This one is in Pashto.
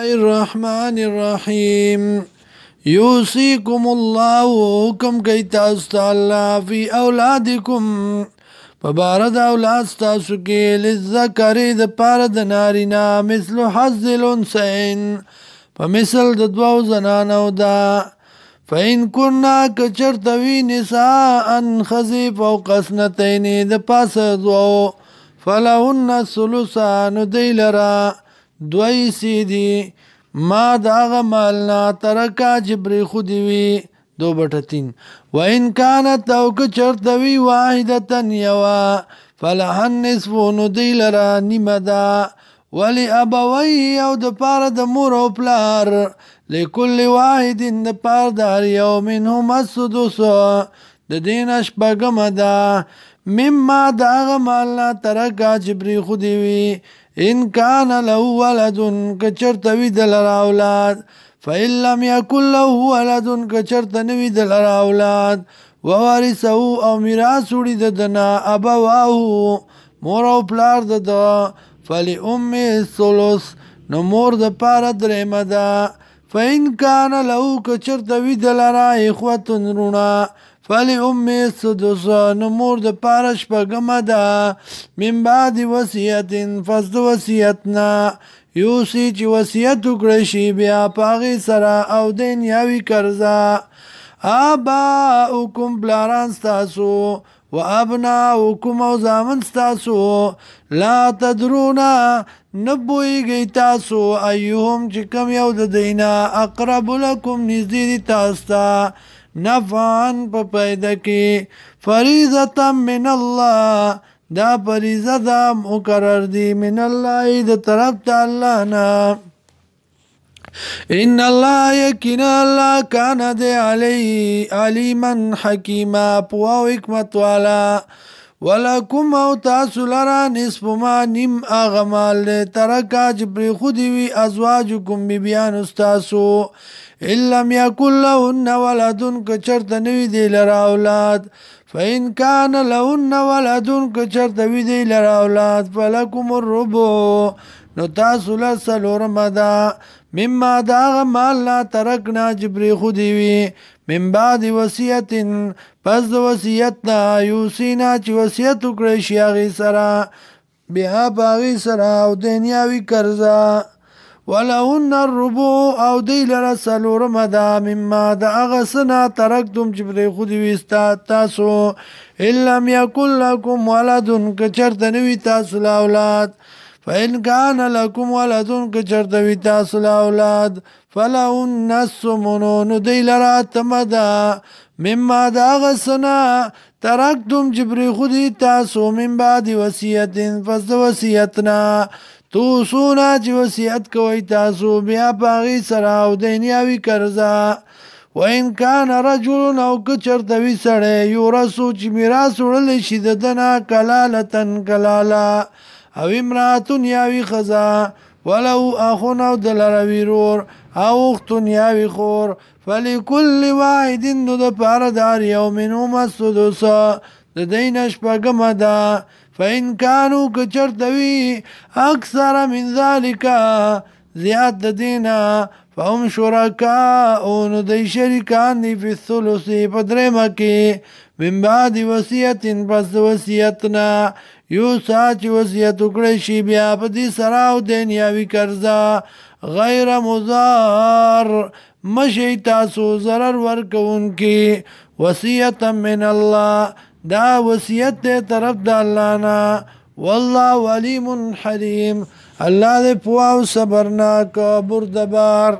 الرحمن الرحیم یوصیکم اللہ حکم کئی تاسو اللہ فی اولادکم پبارد اولاد ستاسو کی للذکر د پاره د نارینا مثل حظ الانثیین فمثل د دوو زنانو دا فإن كنا کچرتوی نساء خزی فوق اثنتین د پاس دوو فلهن الثلث نو دی لرا دوی سیدی ما داغ مالنا ترکا جبری خودیوی 2/3 وإن كانت توک چرتوی واحدتن یوا فلحن نصفو نو دی لرا نیمدا ولی ابوی او د پار د مور او پلار لکل واحد د پار دار یو منهم السدس د دین شپگم دا مما داغ مالنا ترکا جبری خودیوی ان کان له ولد کچرتوی دلر اولاد فإن لم يكن له ولد کچرت نوی دلر اولاد ووارثه او میراث وړي ددنا ابواه مور او پلار دد فلأم الثلث نو مور د پاره درېمه ده فإن کان له کچرتوی دلر اخوت رونه فلأم السدس نو مور د پاره شپږمه ده من بعد وصیت پس د وصیتنا یوسی چې وصیت وکړی شي بیا پاغې سره او دین یاوي قرضه آباؤکم پلاران ستاسو و ابناؤکم او زامن ستاسو لا تدرونا نبویږئ تاسو ایهم چې کم یو د دینا اقرب لکم نږدې دي تاسو ته نفعن په پیدا کې فریضه من الله دا فریضه دا مقرر دی من الله د طرف ته الله نه ان الله یقینا الله کان دی علی علیما حکیما پوه او حکمت والا ولکم او تاسو لرا نصف ما نیم اغمال ترکا جبری خودی وی ازواجکم بیبیان استاسو ان لم یکن لهن ولد کچرت نوی دی لرا اولاد فإن كان لهن ولد کچرت وی دی لرا اولاد فلکم الربع نو تاسو لسلورم دا مما داغ مالنا ترکنا جبری خودی وی من بعد وصیت پس د وصیتنا یوسینا چې وصیت وکړی شي هغې سره بیا په هغې سره او دنیاوي قرضه ولهن الربع او دی لره څلورمه ده مما د هغه څه نه ترکتم چې پرېښودي وي تاسو ان لم یکن لکم ولد که چېرته نه وي تاسو له اولاد فإن كان لكم ولد کچرته وي تاسو له اولاد فلهن الثمن نو دی لره اتمه ده مما د هغه څه نه ترکتم چې پرېښودي تاسو من بعد وصیت پس د وصیتنا توصونا چې وصیت کوئ تاسو بیا په هغې سره او دینیاوي قرضه وإن كان رجل او که چېرته وي سړی یورثو چې میراث وړلی شي د ده نه کلالتن کلاله او امراتون یاوی خزا ولو اخون او دلروی رور او اختون یاوی خور فلکل واحد نو د پاره دار یو منهم السدس د دین شپږمه ده فإن كانوا کچرتوی اکثر من ذلك زیاد د دینا فهم شرکاء نو دی شریکان دی فی الثلث په درېمه کې من بعد وصیت پس وصیتنا یو ساعت چې وصیت وکړی شي بیا په دې سره او دنیاوي قرضه غیر مضار مشئ تاسو ضرر ورکوونکي وصیتا من الله دا وصیت دی طرف د الله نه والله علیم حلیم الله دې پوه او صبرناک بردبار